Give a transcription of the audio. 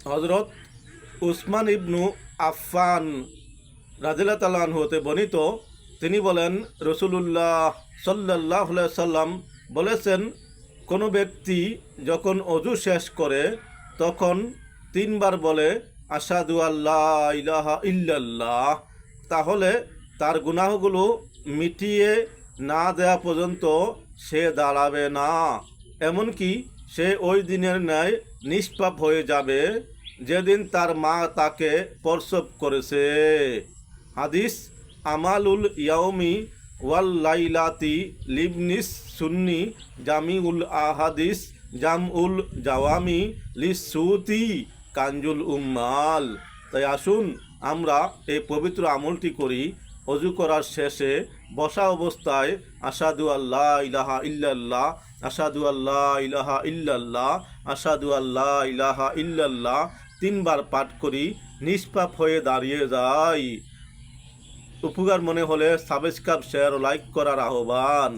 হজরত উসমান ইবনু আফফান রাদিয়াল্লাহু তাআলা আনহু হতে বর্ণিত, তিনি বলেন, রাসূলুল্লাহ সাল্লাল্লাহু আলাইহি সাল্লাম বলেছেন, কোনো ব্যক্তি যখন অজু শেষ করে তখন তিনবার বলে আশহাদু আল্লা ইলাহা ইল্লাল্লাহ, তাহলে তার গুনাহগুলো মিটিয়ে না দেওয়া পর্যন্ত সে দাঁড়াবে না, এমনকি সে ওই দিনের ন্যায় নিষ্পাপ হয়ে যাবে যেদিন তার মা তাকে প্রসব করেছে। হাদিস আমালুল ইয়াউমি ওয়াল লাইলাতি লিবনিস সুন্নি জামিউল আহাদিস জামউল জাওয়ামি লিসুতি কানজুল উম্মাল। তাই আসুন আমরা এই পবিত্র আমলটি করি। অজু করার শেষে বসা অবস্থায় আশহাদু আল্লা ইলাহা ইল্লাল্লাহ, আশহাদু আল্লা ইলাহা ইল্লাল্লাহ, আশহাদু আল্লা ইলাহা ইল্লাল্লাহ তিনবার পাঠ করি, নিষ্পাপ হয়ে দাঁড়িয়ে যাই। উপকার মনে হলে সাবস্ক্রাইব, শেয়ার ও লাইক করার আহ্বান।